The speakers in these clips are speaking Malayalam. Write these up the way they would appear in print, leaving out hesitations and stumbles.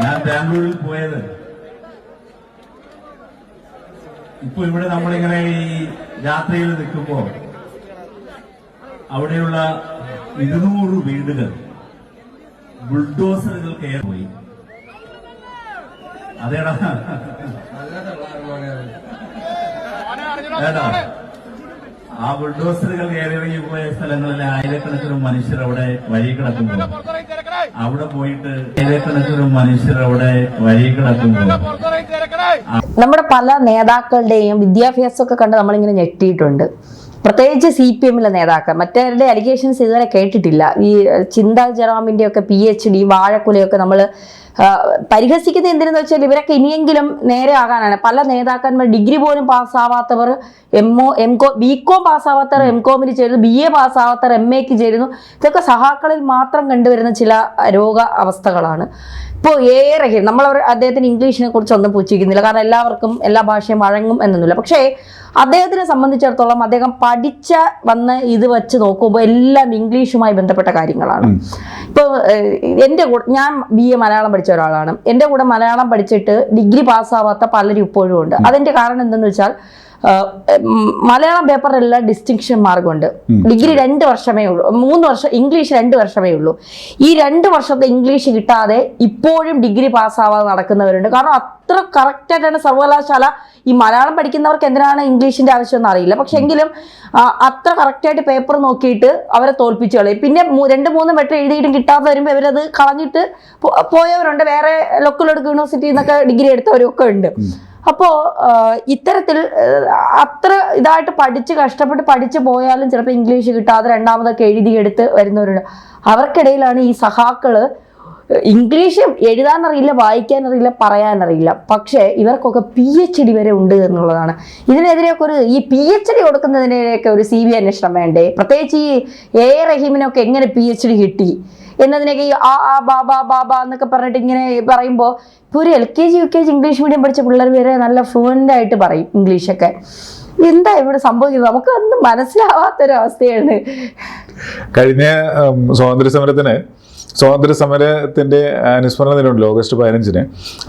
ഞാൻ ബാംഗ്ലൂരിൽ പോയത് ഇപ്പൊ ഇവിടെ നമ്മളിങ്ങനെ ഈ യാത്രയിൽ നിൽക്കുമ്പോ അവിടെയുള്ള 200 വീടുകൾ ബുൾഡോസറുകൾ കയറിപ്പോയി. അതേടാ ആ ബുൾഡോസറുകൾ കയറിയിറങ്ങി പോയ സ്ഥലങ്ങളിലെ ആയിരക്കണക്കിന് മനുഷ്യർ അവിടെ വഴി കിടക്കുമ്പോൾ അവിടെ പോയിട്ട് ആയിരക്കണക്കിന് മനുഷ്യർ അവിടെ വഴി കിടക്കുമ്പോൾ നമ്മുടെ പല നേതാക്കളുടെയും വിദ്യാഭ്യാസമൊക്കെ കണ്ട് നമ്മളിങ്ങനെ ഞെട്ടിയിട്ടുണ്ട്. പ്രത്യേകിച്ച് CPM-ലെ നേതാക്കൾ. മറ്റവരുടെ അലിഗേഷൻസ് ഇതുവരെ കേട്ടിട്ടില്ല. ഈ ചിന്താ ജെറോമിന്റെ ഒക്കെ PhD വാഴക്കുലയൊക്കെ നമ്മൾ പരിഹസിക്കുന്നത് എന്തിനെന്ന് വെച്ചാൽ ഇവരൊക്കെ ഇനിയെങ്കിലും നേരെ ആകാനാണ്. പല നേതാക്കന്മാർ ഡിഗ്രി പോലും പാസ്സാവാത്തവർ BCom പാസ്സാവാത്തവർ MCOM-ന് ചേരുന്നു, BA പാസ്സാവാത്തവർ MA-ക്ക് ചേരുന്നു. ഇതൊക്കെ സഹാക്കളിൽ മാത്രം കണ്ടുവരുന്ന ചില രോഗ അവസ്ഥകളാണ്. ഇപ്പോൾ റഹീം നമ്മൾ അദ്ദേഹത്തിന് ഇംഗ്ലീഷിനെ കുറിച്ചൊന്നും പുച്ഛിക്കുന്നില്ല, കാരണം എല്ലാവർക്കും എല്ലാ ഭാഷയും വഴങ്ങും എന്നൊന്നുമില്ല. പക്ഷേ അദ്ദേഹത്തിനെ സംബന്ധിച്ചിടത്തോളം അദ്ദേഹം പഠിച്ച വന്ന് ഇത് വെച്ച് നോക്കുമ്പോൾ എല്ലാം ഇംഗ്ലീഷുമായി ബന്ധപ്പെട്ട കാര്യങ്ങളാണ്. ഇപ്പോൾ എൻ്റെ കൂടെ ഞാൻ BA മലയാളം പഠിച്ച ഒരാളാണ്. എൻ്റെ കൂടെ മലയാളം പഠിച്ചിട്ട് ഡിഗ്രി പാസ്സാവാത്ത പലരും ഇപ്പോഴും ഉണ്ട്. അതിൻ്റെ കാരണം എന്തെന്ന് വെച്ചാൽ മലയാളം പേപ്പറിലെല്ലാം ഡിസ്റ്റിങ്ഷൻ മാർക്കുണ്ട്. ഡിഗ്രി 2 വർഷമേ ഉള്ളൂ, 3 വർഷം ഇംഗ്ലീഷ് 2 വർഷമേ ഉള്ളൂ. ഈ 2 വർഷത്തെ ഇംഗ്ലീഷ് കിട്ടാതെ ഇപ്പോഴും ഡിഗ്രി പാസ്സാവാതെ നടക്കുന്നവരുണ്ട്. കാരണം അത്ര കറക്റ്റായിട്ടാണ് സർവകലാശാല ഈ മലയാളം പഠിക്കുന്നവർക്ക് എന്തിനാണ് ഇംഗ്ലീഷിന്റെ ആവശ്യമെന്ന് അറിയില്ല. പക്ഷെ എങ്കിലും അത്ര കറക്റ്റായിട്ട് പേപ്പർ നോക്കിയിട്ട് അവരെ തോൽപ്പിച്ചു കളയും. പിന്നെ 2-3 വട്ടം എഴുതിയിട്ടും കിട്ടാതെ വരുമ്പോൾ ഇവരത് കളഞ്ഞിട്ട് പോയവരുണ്ട്. വേറെ ലോക്കൽ യൂണിവേഴ്സിറ്റിയിൽ നിന്നൊക്കെ ഡിഗ്രി എടുത്തവരൊക്കെ ഉണ്ട്. അപ്പോൾ ഇത്തരത്തിൽ അത്ര ഇതായിട്ട് പഠിച്ച് കഷ്ടപ്പെട്ട് പഠിച്ചു പോയാലും ചിലപ്പോൾ ഇംഗ്ലീഷ് കിട്ടാതെ രണ്ടാമതൊക്കെ എഴുതിയെടുത്ത് വരുന്നവരുണ്ട്. അവർക്കിടയിലാണ് ഈ സഹാക്കള് ഇംഗ്ലീഷ് എഴുതാനറിയില്ല, വായിക്കാനറിയില്ല, പറയാനറിയില്ല, പക്ഷേ ഇവർക്കൊക്കെ PhD വരെ ഉണ്ട് എന്നുള്ളതാണ്. ഇതിനെതിരെയൊക്കെ ഈ PhD കൊടുക്കുന്നതിനെയൊക്കെ ഒരു CBI അന്വേഷണം വേണ്ടേ? പ്രത്യേകിച്ച് ഈ റഹീമിനൊക്കെ എങ്ങനെ PhD കിട്ടി എന്നതിനൊക്കെ ഈ ബാബ എന്നൊക്കെ പറഞ്ഞിട്ട് ഇങ്ങനെ പറയുമ്പോൾ ഇപ്പോൾ ഒരു LKG UKG ഇംഗ്ലീഷ് മീഡിയം പഠിച്ച പിള്ളേർ വരെ നല്ല ഫ്ലുവൻ്റ് ആയിട്ട് പറയും ഇംഗ്ലീഷൊക്കെ. എന്താ ഇവിടെ സംഭവിക്കുന്നത്? നമുക്ക് ഒന്നും മനസ്സിലാവാത്തൊരവസ്ഥയാണ്. കഴിഞ്ഞ സ്വാതന്ത്ര്യ സമരത്തിന്റെ അനുസ്മരണ ദിനമുണ്ടല്ലോ August 15-ന്.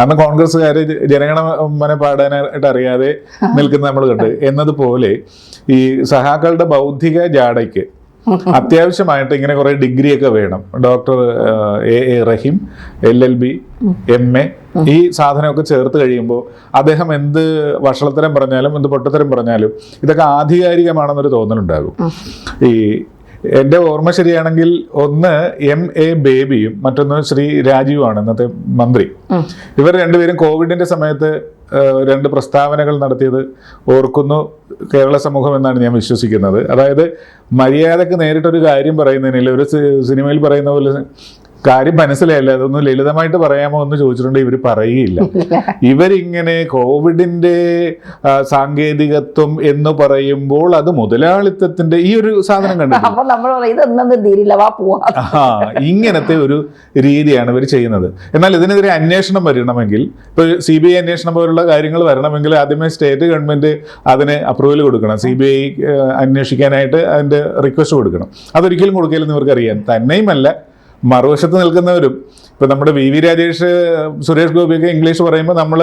അന്ന് കോൺഗ്രസ്സുകാര് ജനഗണമന പാടാനായിട്ട് അറിയാതെ നിൽക്കുന്നത് നമ്മൾ കണ്ട്. എന്നതുപോലെ ഈ സഹാക്കളുടെ ബൗദ്ധിക ജാടയ്ക്ക് അത്യാവശ്യമായിട്ട് ഇങ്ങനെ കുറെ ഡിഗ്രിയൊക്കെ വേണം. Doctor A Rahim, LLB, MA ഈ സാധനമൊക്കെ ചേർത്ത് കഴിയുമ്പോൾ അദ്ദേഹം എന്ത് വഷളത്തരം പറഞ്ഞാലും എന്ത് പൊട്ടത്തരം പറഞ്ഞാലും ഇതൊക്കെ ആധികാരികമാണെന്നൊരു തോന്നലുണ്ടാകും. ഈ എൻ്റെ ഓർമ്മ ശരിയാണെങ്കിൽ ഒന്ന് MA ബേബിയും മറ്റൊന്ന് ശ്രീ രാജീവുമാണ് ഇന്നത്തെ മന്ത്രി. ഇവർ രണ്ടുപേരും കോവിഡിന്റെ സമയത്ത് 2 പ്രസ്താവനകൾ നടത്തിയത് ഓർക്കുന്നു കേരള സമൂഹം എന്നാണ് ഞാൻ വിശ്വസിക്കുന്നത്. അതായത് മര്യാദക്ക് നേരിട്ടൊരു കാര്യം പറയുന്നതിനില്ല, ഒരു സിനിമയിൽ പറയുന്ന പോലെ കാര്യം മനസ്സിലായില്ല, അതൊന്ന് ലളിതമായിട്ട് പറയാമോ എന്ന് ചോദിച്ചിട്ടുണ്ട്. ഇവർ പറയുകയില്ല. ഇവരിങ്ങനെ കോവിഡിന്റെ സാങ്കേതികത്വം എന്ന് പറയുമ്പോൾ അത് മുതലാളിത്തത്തിന്റെ ഈ ഒരു സാധനം കണ്ടിട്ടുണ്ട്. ഇങ്ങനത്തെ ഒരു രീതിയാണ് ഇവർ ചെയ്യുന്നത്. എന്നാൽ ഇതിനെതിരെ അന്വേഷണം വരണമെങ്കിൽ, ഇപ്പോൾ CBI അന്വേഷണം പോലുള്ള കാര്യങ്ങൾ വരണമെങ്കിൽ ആദ്യമേ സ്റ്റേറ്റ് ഗവൺമെന്റ് അതിന് അപ്രൂവൽ കൊടുക്കണം. CBI അന്വേഷിക്കാനായിട്ട് അതിന്റെ റിക്വസ്റ്റ് കൊടുക്കണം. അതൊരിക്കലും കൊടുക്കില്ലെന്ന് ഇവർക്കറിയാം. തന്നെയുമല്ല, മറുവശത്ത് നിൽക്കുന്നവരും ഇപ്പം നമ്മുടെ VV രാജേഷ്, സുരേഷ് ഗോപിയൊക്കെ ഇംഗ്ലീഷ് പറയുമ്പോൾ നമ്മൾ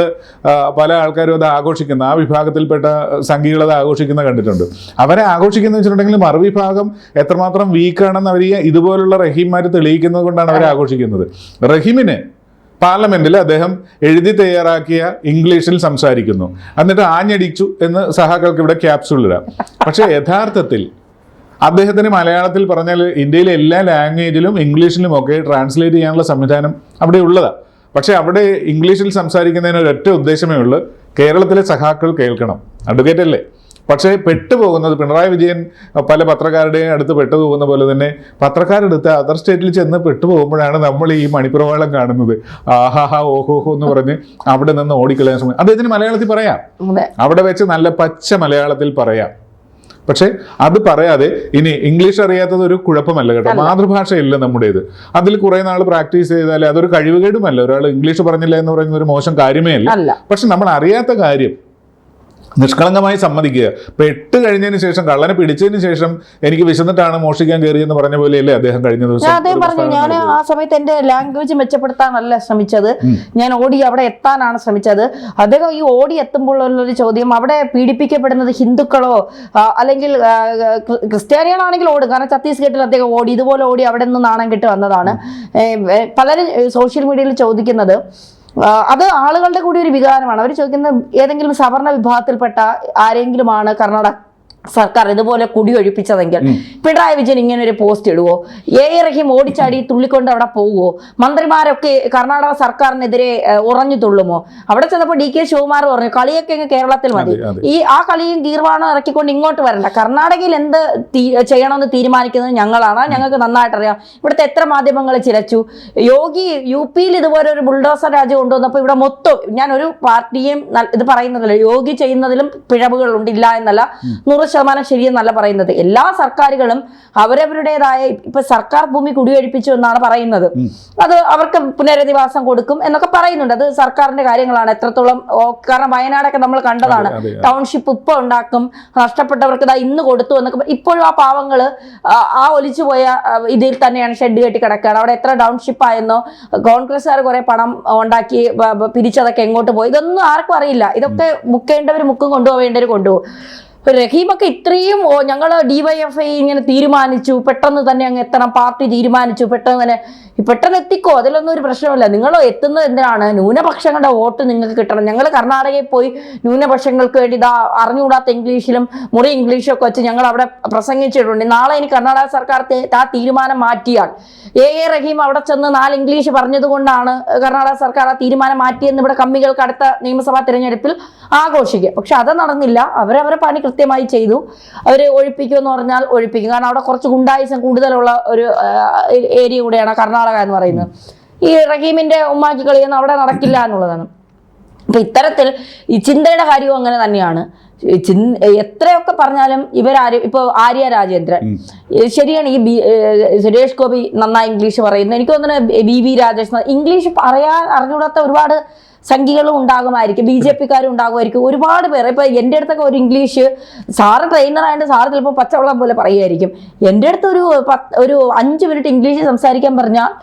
പല ആൾക്കാരും അത് ആഘോഷിക്കുന്ന, ആ വിഭാഗത്തിൽപ്പെട്ട സംഘികൾ അത് ആഘോഷിക്കുന്ന കണ്ടിട്ടുണ്ട്. അവരെ ആഘോഷിക്കുന്ന വെച്ചിട്ടുണ്ടെങ്കിൽ മറുവിഭാഗം എത്രമാത്രം വീക്കാണെന്ന് അവർ ഇതുപോലുള്ള റഹീംമാർ തെളിയിക്കുന്നത് കൊണ്ടാണ് അവരെ ആഘോഷിക്കുന്നത്. റഹീമിന് പാർലമെന്റിൽ അദ്ദേഹം എഴുതി തയ്യാറാക്കിയ ഇംഗ്ലീഷിൽ സംസാരിക്കുന്നു, എന്നിട്ട് ആഞ്ഞടിച്ചു എന്ന് സഹാക്കൾക്ക് ഇവിടെ ക്യാപ്സ്യൂൾ ഇടാം. പക്ഷേ യഥാർത്ഥത്തിൽ അദ്ദേഹത്തിന് മലയാളത്തിൽ പറഞ്ഞാൽ ഇന്ത്യയിലെ എല്ലാ ലാംഗ്വേജിലും ഇംഗ്ലീഷിലും ഒക്കെ ട്രാൻസ്ലേറ്റ് ചെയ്യാനുള്ള സംവിധാനം അവിടെ ഉള്ളതാണ്. പക്ഷേ അവിടെ ഇംഗ്ലീഷിൽ സംസാരിക്കുന്നതിന് ഒരൊറ്റ ഉദ്ദേശമേ ഉള്ളൂ, കേരളത്തിലെ സഖാക്കൾ കേൾക്കണം. അഡ്വക്കേറ്റ് അല്ലേ? പക്ഷേ പെട്ടുപോകുന്നത് പിണറായി വിജയൻ പല പത്രക്കാരുടെയും അടുത്ത് പെട്ടുപോകുന്ന പോലെ തന്നെ പത്രക്കാരെടുത്ത് അതർ സ്റ്റേറ്റിൽ ചെന്ന് പെട്ടുപോകുമ്പോഴാണ് നമ്മൾ ഈ മണിപ്രവാളം കാണുന്നത്. ആഹാഹാ ഓഹോഹോ എന്ന് പറഞ്ഞ് അവിടെ നിന്ന് ഓടിക്കളയാൻ ശ്രമിക്കും. അദ്ദേഹത്തിന് മലയാളത്തിൽ പറയാം, അവിടെ വെച്ച് നല്ല പച്ച മലയാളത്തിൽ പറയാം. പക്ഷെ അത് പറയാതെ ഇനി ഇംഗ്ലീഷ് അറിയാത്തത് ഒരു കുഴപ്പമല്ല കേട്ടോ, മാതൃഭാഷയല്ല നമ്മുടേത്. അതിൽ കുറെ നാൾ പ്രാക്ടീസ് ചെയ്താൽ അതൊരു കഴിവുകേടുമല്ല. ഒരാൾ ഇംഗ്ലീഷ് പറഞ്ഞില്ല എന്ന് പറയുന്നത് ഒരു മോശം കാര്യമേ അല്ല. പക്ഷെ നമ്മൾ അറിയാത്ത കാര്യം നിഷ്കളങ്കമായി സമ്മതിക്കുക. ഇപ്പൊ 8 കഴിഞ്ഞതിന് ശേഷം, കള്ളനെ പിടിച്ചതിന് ശേഷം എനിക്ക് വിശന്നിട്ടാണ് മോഷ്ടിക്കാൻ കയറിയെന്ന് പറഞ്ഞ പോലെയല്ലേ അദ്ദേഹം കഴിഞ്ഞ ദിവസം. അദ്ദേഹം പറഞ്ഞു, ഞാൻ ആ സമയത്ത് എന്റെ ലാംഗ്വേജ് മെച്ചപ്പെടുത്താനല്ല ശ്രമിച്ചത്, ഞാൻ ഓടി അവിടെ എത്താനാണ് ശ്രമിച്ചത്. അദ്ദേഹം ഈ ഓടി എത്തുമ്പോഴുള്ളൊരു ചോദ്യം, അവിടെ പീഡിപ്പിക്കപ്പെടുന്നത് ഹിന്ദുക്കളോ അല്ലെങ്കിൽ ക്രിസ്ത്യാനികളാണെങ്കിൽ ഓടും, കാരണം ഛത്തീസ്ഗഡിൽ അദ്ദേഹം ഓടി, ഇതുപോലെ ഓടി അവിടെ നിന്ന് നാണം കെട്ട് വന്നതാണ്. പലരും സോഷ്യൽ മീഡിയയിൽ ചോദിക്കുന്നത്, അത് ആളുകളുടെ കൂടി ഒരു വികാരമാണ്. അവർ ചോദിക്കുന്നത് ഏതെങ്കിലും സവർണ വിഭാഗത്തിൽപ്പെട്ട ആരെങ്കിലുമാണ് കർണാടക സർക്കാർ ഇതുപോലെ കുടിയൊഴിപ്പിച്ചതെങ്കിൽ പിണറായി വിജയൻ ഇങ്ങനെ ഒരു പോസ്റ്റ് ഇടുവോ? റഹീം ഓടിച്ചാടി തുള്ളിക്കൊണ്ട് അവിടെ പോവുമോ? മന്ത്രിമാരൊക്കെ കർണാടക സർക്കാരിനെതിരെ ഉറഞ്ഞു തുള്ളുമോ? അവിടെ ചെന്നപ്പോൾ DK ശിവകുമാർ പറഞ്ഞു, കളിയൊക്കെ കേരളത്തിൽ മതി, ആ കളിയും ഗീർവാണോ ഇറക്കിക്കൊണ്ട് ഇങ്ങോട്ട് വരണ്ട, കർണാടകയിൽ എന്ത് ചെയ്യണമെന്ന് തീരുമാനിക്കുന്നത് ഞങ്ങളാണ്, ഞങ്ങൾക്ക് നന്നായിട്ടറിയാം. ഇവിടുത്തെ എത്ര മാധ്യമങ്ങൾ ചിലച്ചു. യോഗി UP ഇതുപോലെ ഒരു ബുൾഡോസർ രാജ്യം കൊണ്ടുവന്നപ്പോൾ ഇവിടെ മൊത്തം, ഞാൻ ഒരു പാർട്ടിയും ഇത് പറയുന്നതല്ല, യോഗി ചെയ്യുന്നതിലും പിഴവുകൾ ഉണ്ടില്ല എന്നല്ല, 100% ശരിയെന്നല്ല പറയുന്നത്. എല്ലാ സർക്കാരുകളും അവരവരുടേതായ, ഇപ്പൊ സർക്കാർ ഭൂമി കുടിയൊഴിപ്പിച്ചു എന്നാണ് പറയുന്നത്, അത് അവർക്ക് പുനരധിവാസം കൊടുക്കും എന്നൊക്കെ പറയുന്നുണ്ട്. അത് സർക്കാരിന്റെ കാര്യങ്ങളാണ് എത്രത്തോളം, കാരണം വയനാടൊക്കെ നമ്മൾ കണ്ടതാണ്, ടൗൺഷിപ്പ് ഇപ്പൊ ഉണ്ടാക്കും, നഷ്ടപ്പെട്ടവർക്ക് ഇന്ന് കൊടുത്തു എന്നൊക്കെ. ഇപ്പോഴും ആ പാവങ്ങള് ആ ഒലിച്ചുപോയ ഇതിൽ തന്നെയാണ് ഷെഡ് കെട്ടി കിടക്കുകയാണ്. അവിടെ എത്ര ടൗൺഷിപ്പ് ആയെന്നോ, കോൺഗ്രസ്സുകാർ കുറെ പണം ഉണ്ടാക്കി പിരിച്ചതൊക്കെ എങ്ങോട്ട് പോയി, ഇതൊന്നും ആർക്കും അറിയില്ല. ഇതൊക്കെ മുക്കേണ്ടവർ മുക്കും, കൊണ്ടുപോവേണ്ടവർ കൊണ്ടുപോകും. റഹീമൊക്കെ ഇത്രയും ഞങ്ങൾ DYFI ഇങ്ങനെ തീരുമാനിച്ചു, പെട്ടെന്ന് തന്നെ അങ്ങ് എത്തണം, പാർട്ടി തീരുമാനിച്ചു, പെട്ടെന്ന് എത്തിക്കോ, അതിലൊന്നും ഒരു പ്രശ്നമില്ല. നിങ്ങൾ എത്തുന്നത് എന്തിനാണ്? ന്യൂനപക്ഷങ്ങളുടെ വോട്ട് നിങ്ങൾക്ക് കിട്ടണം. ഞങ്ങൾ കർണാടകയിൽ പോയി ന്യൂനപക്ഷങ്ങൾക്ക് വേണ്ടി അറിഞ്ഞുകൂടാത്ത ഇംഗ്ലീഷിലും മുറി ഇംഗ്ലീഷും ഒക്കെ വെച്ച് ഞങ്ങൾ അവിടെ പ്രസംഗിച്ചിട്ടുണ്ട്. നാളെ ഇനി കർണാടക സർക്കാർ ആ തീരുമാനം മാറ്റിയാൽ, റഹീം അവിടെ ചെന്ന് 4 ഇംഗ്ലീഷ് പറഞ്ഞത് കൊണ്ടാണ് കർണാടക സർക്കാർ ആ തീരുമാനം മാറ്റിയെന്ന് ഇവിടെ കമ്മികൾക്ക് അടുത്ത നിയമസഭാ തിരഞ്ഞെടുപ്പിൽ ആഘോഷിക്കുക. പക്ഷെ അത് നടന്നില്ല. അവരവരെ പണി കൃത്യമായി ചെയ്തു. അവർ ഒഴിപ്പിക്കുമെന്ന് പറഞ്ഞാൽ ഒഴിപ്പിക്കും, കാരണം അവിടെ കുറച്ച് ഗുണ്ടായിസം കൂടുതലുള്ള ഒരു ഏരിയ കൂടെയാണ് കർണാടക എന്ന് പറയുന്നത്. ഈ റഹീമിന്റെ ഉമ്മാക്കി കളിയൊന്നും അവിടെ നടക്കില്ല എന്നുള്ളതാണ്. അപ്പൊ ഇത്തരത്തിൽ ഈ ചിന്തയുടെ കാര്യവും അങ്ങനെ തന്നെയാണ്. എത്രയൊക്കെ പറഞ്ഞാലും ഇവരാരും, ഇപ്പൊ ആര്യ രാജേന്ദ്രൻ ശരിയാണ്, ഈ സുരേഷ് ഗോപി നന്നായി ഇംഗ്ലീഷ് പറയുന്നു. എനിക്ക് തോന്നുന്നു BV രാജേഷ് ഇംഗ്ലീഷ് അറിഞ്ഞുകൂടാത്ത ഒരുപാട് സംഖ്യകളും ഉണ്ടാകുമായിരിക്കും, BJP-ക്കാരും ഉണ്ടാകുമായിരിക്കും, ഒരുപാട് പേർ. ഇപ്പൊ എൻ്റെ അടുത്തൊക്കെ ഒരു ഇംഗ്ലീഷ്, സാറ് ട്രെയിനറായിട്ട് സാറ് ചിലപ്പോൾ പച്ചവെള്ളം പോലെ പറയുമായിരിക്കും. എൻ്റെ അടുത്ത് ഒരു 5 മിനിറ്റ് ഇംഗ്ലീഷ് സംസാരിക്കാൻ പറഞ്ഞാൽ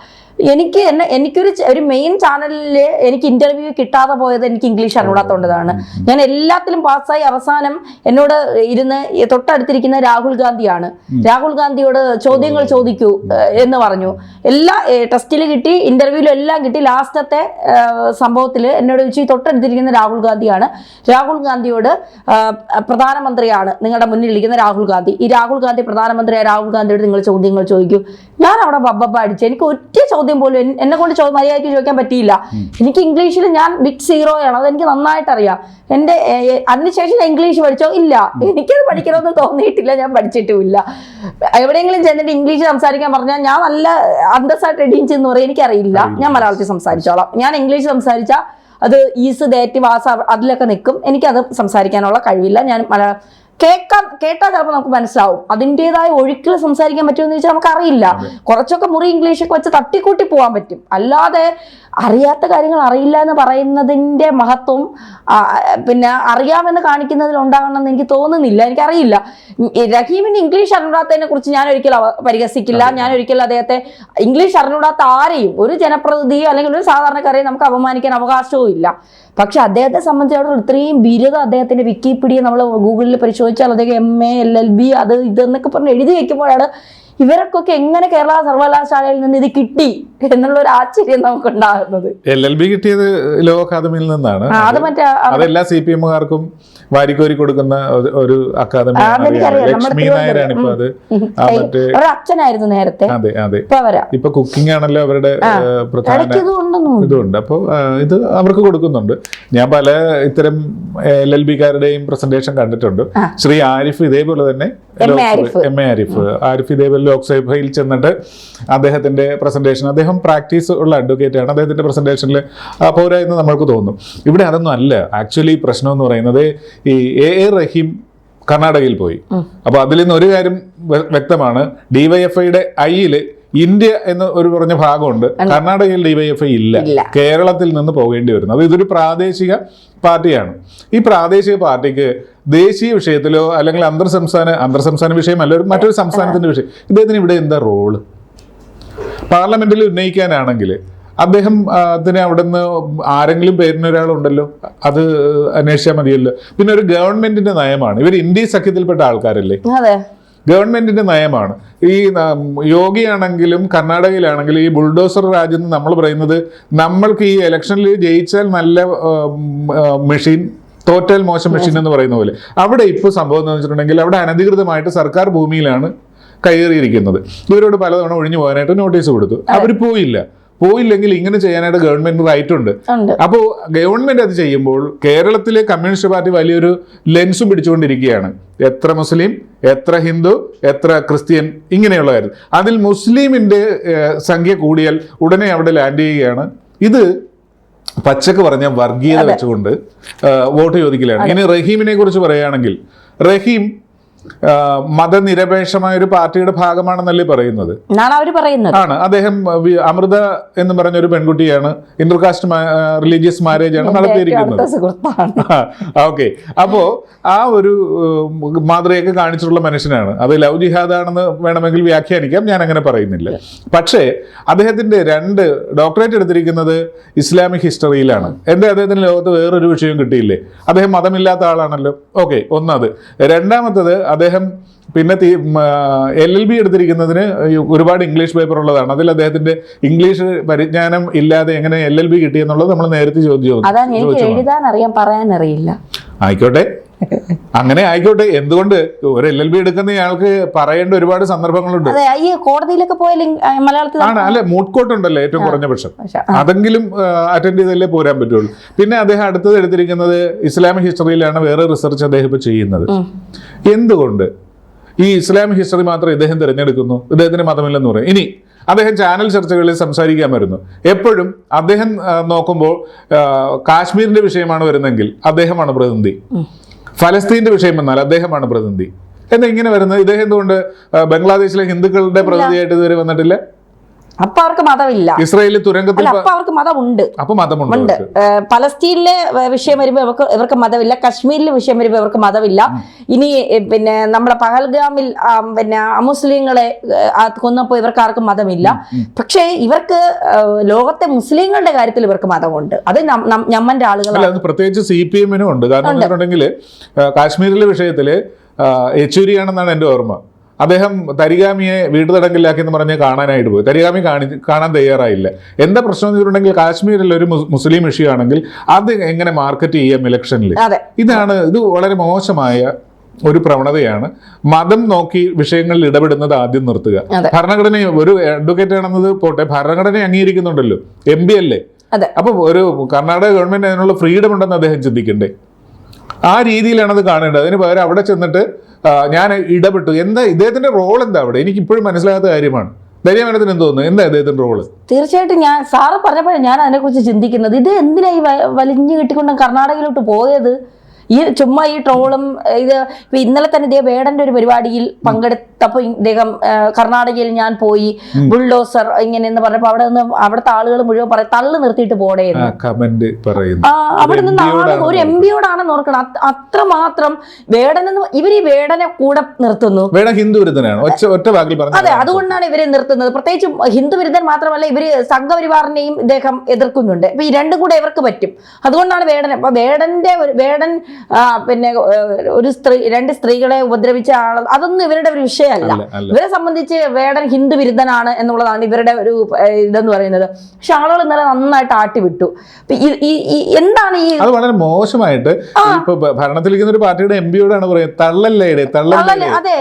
എനിക്കൊരു മെയിൻ ചാനലിൽ എനിക്ക് ഇന്റർവ്യൂ കിട്ടാതെ പോയത് എനിക്ക് ഇംഗ്ലീഷ് അറിഞ്ഞൂടാത്തോണ്ടതാണ്. ഞാൻ എല്ലാത്തിലും പാസ്സായി. അവസാനം എന്നോട് ഇരുന്ന് തൊട്ടടുത്തിരിക്കുന്ന രാഹുൽ ഗാന്ധിയാണ്. രാഹുൽ ഗാന്ധിയോട് ചോദ്യങ്ങൾ ചോദിക്കൂ എന്ന് പറഞ്ഞു. എല്ലാ ടെസ്റ്റിൽ കിട്ടി, ഇന്റർവ്യൂവിലും എല്ലാം കിട്ടി. ലാസ്റ്റത്തെ സംഭവത്തിൽ എന്നോട് ചോദിച്ചു, തൊട്ടടുത്തിരിക്കുന്ന രാഹുൽ ഗാന്ധിയാണ്, രാഹുൽ ഗാന്ധിയോട് പ്രധാനമന്ത്രിയാണ് നിങ്ങളുടെ മുന്നിൽ ഇരിക്കുന്ന രാഹുൽ ഗാന്ധി, ഈ രാഹുൽ ഗാന്ധി പ്രധാനമന്ത്രിയായ രാഹുൽ ഗാന്ധിയോട് നിങ്ങൾ ചോദ്യങ്ങൾ ചോദിക്കൂ. ഞാൻ അവിടെ ബബ്ബ അടിച്ചു. എനിക്ക് ഒറ്റ ചോദ്യം പോലും എന്നെ കൊണ്ട് മര്യാദയ്ക്ക് ചോദിക്കാൻ പറ്റിയില്ല. എനിക്ക് ഇംഗ്ലീഷിൽ ഞാൻ ബിഗ് 0 ആണ്, അതെനിക്ക് നന്നായിട്ട് അറിയാം. അതിനുശേഷം ഇംഗ്ലീഷ് പഠിച്ചോ? ഇല്ല, എനിക്കത് പഠിക്കണമെന്ന് തോന്നിയിട്ടില്ല, ഞാൻ പഠിച്ചിട്ടുമില്ല. എവിടെയെങ്കിലും ചെന്നിട്ട് ഇംഗ്ലീഷ് സംസാരിക്കാൻ പറഞ്ഞാൽ ഞാൻ നല്ല അന്തസ്സായിട്ട് എഡിങ് എന്ന് പറയും, എനിക്കറിയില്ല, ഞാൻ മലയാളത്തിൽ സംസാരിച്ചോളാം. ഞാൻ ഇംഗ്ലീഷ് സംസാരിച്ചാൽ അത് ഈസ് ദേറ്റ് വാസ അതിലൊക്കെ നിൽക്കും, എനിക്കത് സംസാരിക്കാനുള്ള കഴിവില്ല. ഞാൻ കേട്ടാൽ ചിലപ്പോൾ നമുക്ക് മനസ്സിലാവും. അതിൻ്റെതായ ഒഴുക്കിൽ സംസാരിക്കാൻ പറ്റുമെന്ന് ചോദിച്ചാൽ നമുക്കറിയില്ല. കുറച്ചൊക്കെ മുറി ഇംഗ്ലീഷൊക്കെ വെച്ച് തട്ടിക്കൂട്ടി പോകാൻ പറ്റും. അല്ലാതെ അറിയാത്ത കാര്യങ്ങൾ അറിയില്ല എന്ന് പറയുന്നതിൻ്റെ മഹത്വം പിന്നെ അറിയാമെന്ന് കാണിക്കുന്നതിൽ ഉണ്ടാകണമെന്ന് എനിക്ക് തോന്നുന്നില്ല. എനിക്കറിയില്ല. റഹീമിന് ഇംഗ്ലീഷ് അറിഞ്ഞൂടാത്തതിനെ കുറിച്ച് ഞാൻ ഒരിക്കലും പരിഹസിക്കില്ല. ഞാൻ ഒരിക്കലും അദ്ദേഹത്തെ ഇംഗ്ലീഷ് അറിഞ്ഞൂടാത്ത ആരെയും, ഒരു ജനപ്രതിനിധിയോ അല്ലെങ്കിൽ ഒരു സാധാരണക്കാരെയും നമുക്ക് അപമാനിക്കാൻ അവകാശവും ഇല്ല. പക്ഷെ അദ്ദേഹത്തെ സംബന്ധിച്ചിടത്തോളം ഇത്രയും ബിരുദം, അദ്ദേഹത്തിന്റെ വിക്കിപീഡിയ നമ്മൾ ഗൂഗിളിൽ പരിശോധിച്ചാൽ അദ്ദേഹം MA LLB അത് ഇതെന്നൊക്കെ പറഞ്ഞ് എഴുതി വെക്കുമ്പോഴാണ് ഇവർക്കൊക്കെ എങ്ങനെ കേരള സർവകലാശാലയിൽ നിന്ന് ഇത് കിട്ടി എന്നുള്ള ഒരു ആശ്ചര്യം നമുക്ക് ഉണ്ടാകുന്നത്. LLB കിട്ടിയത് ലോ അക്കാദമിയിൽ നിന്നാണ്. അതെല്ലാ CPM-കാർക്കും വാരിക്കോരി കൊടുക്കുന്ന ഒരു അക്കാദമി. ലക്ഷ്മി നായരാണ് ഇപ്പൊ അത്. അച്ഛനായിരുന്നു നേരത്തെ. അതെ അതെ. ഇപ്പൊ കുക്കിംഗ് ആണല്ലോ അവരുടെ പ്രധാന ഇതുണ്ട്. അപ്പൊ ഇത് അവർക്ക് കൊടുക്കുന്നുണ്ട്. ഞാൻ പല ഇത്തരം LLB-കാരുടെയും പ്രസന്റേഷൻ കണ്ടിട്ടുണ്ട്. ശ്രീ ആരിഫ് ഇതേപോലെ തന്നെ MA ആരിഫ് ഇതേപോലെ ലോക്സഭയിൽ ചെന്നിട്ട് അദ്ദേഹത്തിന്റെ പ്രസന്റേഷൻ, അദ്ദേഹം പ്രാക്ടീസ് ഉള്ള അഡ്വക്കേറ്റ് ആണ്, അദ്ദേഹത്തിന്റെ പ്രസന്റേഷനിൽ പോരാ എന്ന് നമ്മൾക്ക് തോന്നും. ഇവിടെ അതൊന്നും അല്ല. ആക്ച്വലി പ്രശ്നം എന്ന് പറയുന്നത് ഈ റഹീം കർണാടകയിൽ പോയി. അപ്പൊ അതിൽ നിന്ന് ഒരു കാര്യം വ്യക്തമാണ്, DYFI-യുടെ ഐയിൽ ഇന്ത്യ എന്ന് ഒരു പറഞ്ഞ ഭാഗമുണ്ട്, കർണാടകയിൽ ഡിവൈഎഫ്ഐ ഇല്ല, കേരളത്തിൽ നിന്ന് പോകേണ്ടി വരുന്നു. അത് ഇതൊരു പ്രാദേശിക പാർട്ടിയാണ്. ഈ പ്രാദേശിക പാർട്ടിക്ക് ദേശീയ വിഷയത്തിലോ അല്ലെങ്കിൽ അന്തർ സംസ്ഥാന വിഷയമല്ല, മറ്റൊരു സംസ്ഥാനത്തിന്റെ വിഷയം, ഇദ്ദേഹത്തിന് ഇവിടെ എന്താ റോള്? പാർലമെന്റിൽ ഉന്നയിക്കാനാണെങ്കിൽ അദ്ദേഹം അതിന് അവിടെ നിന്ന് ആരെങ്കിലും പേരിനൊരാളുണ്ടല്ലോ, അത് അന്വേഷിച്ചാൽ മതിയല്ലോ. പിന്നെ ഒരു ഗവൺമെന്റിന്റെ നയമാണ്, ഇവർ ഇന്ത്യ സഖ്യത്തിൽപ്പെട്ട ആൾക്കാരല്ലേ, ഗവൺമെന്റിന്റെ നയമാണ്. ഈ യോഗിയാണെങ്കിലും കർണാടകയിലാണെങ്കിലും ഈ ബുൾഡോസർ രാജ് എന്ന് നമ്മൾ പറയുന്നത്, നമ്മൾക്ക് ഈ ഇലക്ഷനിൽ ജയിച്ചാൽ നല്ല മെഷീൻ, തോറ്റാൽ മോശം മെഷീൻ എന്ന് പറയുന്ന പോലെ അവിടെ ഇപ്പോൾ സംഭവം എന്ന് വെച്ചിട്ടുണ്ടെങ്കിൽ അവിടെ അനധികൃതമായിട്ട് സർക്കാർ ഭൂമിയിലാണ് കയറിയിരിക്കുന്നത്. ഇവരോട് പലതവണ ഒഴിഞ്ഞു പോകാനായിട്ട് നോട്ടീസ് കൊടുത്തു, അവർ പോയില്ലെങ്കിൽ ഇങ്ങനെ ചെയ്യാനായിട്ട് ഗവൺമെന്റ് റൈറ്റ് ഉണ്ട്. അപ്പോൾ ഗവൺമെന്റ് അത് ചെയ്യുമ്പോൾ കേരളത്തിലെ കമ്മ്യൂണിസ്റ്റ് പാർട്ടി വലിയൊരു ലെൻസും പിടിച്ചുകൊണ്ടിരിക്കുകയാണ്. എത്ര മുസ്ലിം, എത്ര ഹിന്ദു, എത്ര ക്രിസ്ത്യൻ, ഇങ്ങനെയുള്ള കാര്യം. അതിൽ മുസ്ലിമിന്റെ സംഖ്യ കൂടിയാൽ ഉടനെ അവിടെ ലാൻഡ് ചെയ്യുകയാണ്. ഇത് പച്ചക്ക് പറഞ്ഞ വർഗീയത വെച്ചുകൊണ്ട് വോട്ട് ചോദിക്കലാണ്. ഇനി റഹീമിനെ കുറിച്ച് പറയുകയാണെങ്കിൽ, റഹീം മതനിരപേക്ഷമായ ഒരു പാർട്ടിയുടെ ഭാഗമാണെന്നല്ലേ പറയുന്നത്. ആണ്. അദ്ദേഹം അമൃത എന്ന് പറഞ്ഞ ഒരു പെൺകുട്ടിയാണ്, ഇന്റർകാസ്റ്റ് റിലീജിയസ് മാരേജ് ആണ് നടത്തിയിരിക്കുന്നത്. ഓക്കെ, അപ്പോ ആ ഒരു മാതൃകയൊക്കെ കാണിച്ചിട്ടുള്ള മനുഷ്യനാണ്. അത് ലവ് ജിഹാദാണെന്ന് വേണമെങ്കിൽ വ്യാഖ്യാനിക്കാം, ഞാൻ അങ്ങനെ പറയുന്നില്ല. പക്ഷേ അദ്ദേഹത്തിന്റെ 2 ഡോക്ടറേറ്റ് എടുത്തിരിക്കുന്നത് ഇസ്ലാമിക് ഹിസ്റ്ററിയിലാണ്. അദ്ദേഹത്തിന് ലോകത്ത് വേറൊരു വിഷയം കിട്ടിയില്ലേ? അദ്ദേഹം മതമില്ലാത്ത ആളാണല്ലോ. ഓക്കെ, ഒന്നത്. രണ്ടാമത്തത്, അദ്ദേഹം പിന്നെ LLB എടുത്തിരിക്കുന്നതിന് ഒരുപാട് ഇംഗ്ലീഷ് പേപ്പർ ഉള്ളതാണ്. അതിൽ അദ്ദേഹത്തിന്റെ ഇംഗ്ലീഷ് പരിജ്ഞാനം ഇല്ലാതെ എങ്ങനെ LLB കിട്ടി എന്നുള്ളത് നമ്മൾ നേരത്തെ പറയാനറിയില്ല. ആയിക്കോട്ടെ, അങ്ങനെ ആയിക്കോട്ടെ. എന്തുകൊണ്ട് ഒരു LLB എടുക്കുന്ന ആൾക്ക് പറയേണ്ട ഒരുപാട് സന്ദർഭങ്ങളുണ്ട്. കോടതിയിലൊക്കെ ആണ് അല്ലെ, മൂട്ട് കോട്ട് ഉണ്ടല്ലോ ഏറ്റവും കുറഞ്ഞ പക്ഷം, അതെങ്കിലും അറ്റൻഡ് ചെയ്തല്ലേ പോരാൻ പറ്റുള്ളൂ. പിന്നെ അദ്ദേഹം അടുത്തത് എടുത്തിരിക്കുന്നത് ഇസ്ലാമിക് ഹിസ്റ്ററിയിലാണ്, വേറെ റിസർച്ച് അദ്ദേഹം ഇപ്പൊ ചെയ്യുന്നത്. എന്തുകൊണ്ട് ഈ ഇസ്ലാമിക് ഹിസ്റ്ററി മാത്രം ഇദ്ദേഹം തിരഞ്ഞെടുക്കുന്നു? ഇദ്ദേഹത്തിന് മതമില്ലെന്ന് പറയും. ഇനി അദ്ദേഹം ചാനൽ ചർച്ചകളിൽ സംസാരിക്കാൻ വരുന്നു. എപ്പോഴും അദ്ദേഹം നോക്കുമ്പോൾ കാശ്മീരിന്റെ വിഷയമാണ് വരുന്നെങ്കിൽ അദ്ദേഹമാണ് പ്രതിനിധി, ഫലസ്തീന്റെ വിഷയം വന്നാൽ അദ്ദേഹമാണ് പ്രതിനിധി. എന്താ ഇങ്ങനെ വരുന്നത്? ഇദ്ദേഹം എന്തുകൊണ്ട് ബംഗ്ലാദേശിലെ ഹിന്ദുക്കളുടെ പ്രതിനിധിയായിട്ട് ഇതുവരെ വന്നിട്ടില്ല? അപ്പൊ അവർക്ക് മതമില്ല. ഇസ്രായേലിൽ തുരങ്കത്തിൽ അപ്പൊ അവർക്ക് മതമുണ്ട്. അപ്പൊ മതമുണ്ട്. പലസ്തീനിലെ വിഷയം വരുമ്പോൾ ഇവർക്ക് മതമില്ല, കശ്മീരിലെ വിഷയം വരുമ്പോൾ ഇവർക്ക് മതമില്ല. ഇനി പിന്നെ നമ്മുടെ പഹൽഗാമിൽ പിന്നെ അമുസ്ലിങ്ങളെ കൊന്നപ്പോൾ ഇവർക്ക് ആർക്കും മതമില്ല. പക്ഷേ ഇവർക്ക് ലോകത്തെ മുസ്ലിങ്ങളുടെ കാര്യത്തിൽ ഇവർക്ക് മതമുണ്ട്. അത് ഞമ്മന്റെ ആളുകൾ, പ്രത്യേകിച്ച് CPM ഉണ്ട്. കാരണം കാശ്മീരിലെ വിഷയത്തില് യെച്ചൂരിയാണെന്നാണ് എന്റെ ഓർമ്മ. അദ്ദേഹം തരിഗാമിയെ വീട്ടുതടങ്കലിലാക്കി എന്ന് പറഞ്ഞ് കാണാനായിട്ട് പോയി. തരിഗാമി കാണാൻ തയ്യാറായില്ല. എന്താ പ്രശ്നം എന്ന് വെച്ചിട്ടുണ്ടെങ്കിൽ കാശ്മീരിൽ ഒരു മുസ്ലിം ഇഷ്യൂ ആണെങ്കിൽ അത് എങ്ങനെ മാർക്കറ്റ് ചെയ്യാം ഇലക്ഷനിൽ? ഇത് വളരെ മോശമായ ഒരു പ്രവണതയാണ്. മതം നോക്കി വിഷയങ്ങളിൽ ഇടപെടുന്നത് ആദ്യം നിർത്തുക. ഭരണഘടന, ഒരു അഡ്വക്കേറ്റ് ആണെന്നത് പോട്ടെ, ഭരണഘടന അംഗീകരിക്കുന്നുണ്ടല്ലോ, MP അല്ലേ. അപ്പൊ ഒരു കർണാടക ഗവൺമെന്റ് അതിനുള്ള ഫ്രീഡം ഉണ്ടെന്ന് അദ്ദേഹം ചിന്തിക്കണ്ടേ? ആ രീതിയിലാണ് അത് കാണേണ്ടത്. അതിന് പകരം അവിടെ ചെന്നിട്ട് ഞാൻ ഇടപെട്ടു. എന്താ ഇദ്ദേഹത്തിന്റെ റോൾ? എന്താ അവിടെ? എനിക്ക് ഇപ്പോഴും മനസ്സിലാകാത്ത കാര്യമാണ്. ധൈര്യമാനത്തിന് എന്ത് തോന്നുന്നു? എന്താ ഇദ്ദേഹത്തിന്റെ റോള്? തീർച്ചയായിട്ടും ഞാൻ സാറ് പറഞ്ഞപ്പോഴാണ് ഞാൻ അതിനെക്കുറിച്ച് ചിന്തിക്കുന്നത്. ഇത് എന്തിനാ ഈ വലിഞ്ഞു കിട്ടിക്കൊണ്ട് കർണാടകയിലോട്ട് പോയത്? ചുമ്മാ ഈ ട്രോളും ഇത്. ഇന്നലെ തന്നെ ഇദ്ദേഹം വേടന്റെ ഒരു പരിപാടിയിൽ പങ്കെടുത്തപ്പോൾ ഇദ്ദേഹം കർണാടകയിൽ ഞാൻ പോയി, ബുൾഡോസർ ഇങ്ങനെ എന്ന് പറഞ്ഞപ്പോൾ അവിടുത്തെ ആളുകൾ മുഴുവൻ പറയും തള്ളു നിർത്തിയിട്ട് പോടേന്ന്. അവിടെ നിന്ന് ഒരു MP-യോടാണെന്ന് ഓർക്കണം. അത്രമാത്രം വേടനെന്ന് ഇവർ ഈ വേടനെ കൂടെ നിർത്തുന്നു. അതെ, അതുകൊണ്ടാണ് ഇവരെ നിർത്തുന്നത്. പ്രത്യേകിച്ച് ഹിന്ദു വിരുദ്ധൻ മാത്രമല്ല, ഇവര് സംഘപരിവാറിനെയും ഇദ്ദേഹം എതിർക്കുന്നുണ്ട്. അപ്പൊ ഈ രണ്ടും കൂടെ ഇവർക്ക് പറ്റും. അതുകൊണ്ടാണ് വേടൻ. അപ്പൊ വേടൻ പിന്നെ ഒരു രണ്ട് സ്ത്രീകളെ ഉപദ്രവിച്ച ആൾ, അതൊന്നും ഇവരുടെ ഒരു വിഷയമല്ല. ഇവരെ സംബന്ധിച്ച് വേടൻ ഹിന്ദു വിരുദ്ധനാണ് എന്നുള്ളതാണ് ഇവരുടെ ഒരു ഇതെന്ന് പറയുന്നത്. പക്ഷെ ആളുകൾ ഇന്നലെ നന്നായിട്ട് ആട്ടിവിട്ടു. എന്താണ് ഈ അത് വളരെ മോശമായിട്ട് ഇപ്പൊ ഭരണത്തിലിരിക്കുന്ന ഒരു പാർട്ടിയുടെ MP-യോടാണ് പറയുന്നത് തള്ളല്ലേ, അതെ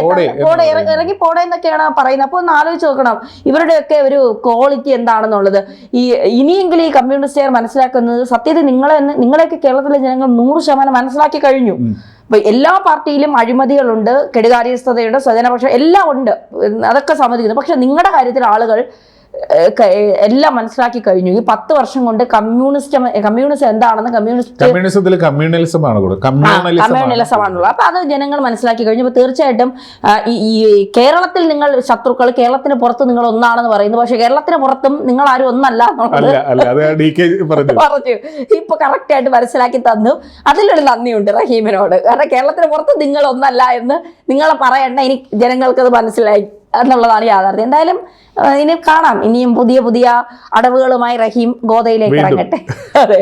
ഇറങ്ങി പോടേന്നൊക്കെയാണ് പറയുന്നത്. അപ്പൊ ഒന്ന് ആലോചിച്ച് നോക്കണം ഇവരുടെയൊക്കെ ഒരു ക്വാളിറ്റി എന്താണെന്നുള്ളത്. ഇനിയെങ്കിലും ഈ കമ്മ്യൂണിസ്റ്റുകാർ മനസ്സിലാക്കുന്നത് സത്യത്തിൽ നിങ്ങളെയൊക്കെ കേരളത്തിലെ ജനങ്ങൾ 100% മനസ്സിലാക്കി കഴിഞ്ഞു. അപ്പൊ എല്ലാ പാർട്ടിയിലും അഴിമതികളുണ്ട്, കെടുകാര്യസ്ഥതയുണ്ട്, സ്വജനപക്ഷം എല്ലാം ഉണ്ട്, അതൊക്കെ സമ്മതിക്കുന്നു. പക്ഷെ നിങ്ങളുടെ കാര്യത്തിൽ ആളുകൾ എല്ലാം മനസ്സിലാക്കി കഴിഞ്ഞു. ഈ 10 വർഷം കൊണ്ട് കമ്മ്യൂണിസം എന്താണെന്ന് കമ്മ്യൂണിസത്തിൽ കമ്മ്യൂണലിസമാണ് കമ്മ്യൂണലിസമാണുള്ളത്. അപ്പൊ അത് ജനങ്ങൾ മനസ്സിലാക്കി കഴിഞ്ഞു. അപ്പൊ തീർച്ചയായിട്ടും ഈ കേരളത്തിൽ നിങ്ങൾ ശത്രുക്കൾ, കേരളത്തിന് പുറത്ത് നിങ്ങൾ ഒന്നാണെന്ന് പറയുന്നു. പക്ഷെ കേരളത്തിന് പുറത്തും നിങ്ങൾ ആരും ഒന്നല്ല എന്നുള്ളത് പറഞ്ഞു ഇപ്പൊ കറക്റ്റ് ആയിട്ട് മനസ്സിലാക്കി തന്നു. അതിലൊരു നന്ദിയുണ്ട് റഹീമിനോട്. കാരണം കേരളത്തിന് പുറത്ത് നിങ്ങൾ ഒന്നല്ല എന്ന് നിങ്ങളെ പറയണ്ട, ഇനി ജനങ്ങൾക്കത് മനസ്സിലായി എന്നുള്ളതാണ് യാഥാർത്ഥ്യം. എന്തായാലും ഇനി കാണാം, ഇനിയും പുതിയ പുതിയ അടവുകളുമായി റഹീം ഗോദയിലേക്ക് ഇറങ്ങട്ടെ. അതെ.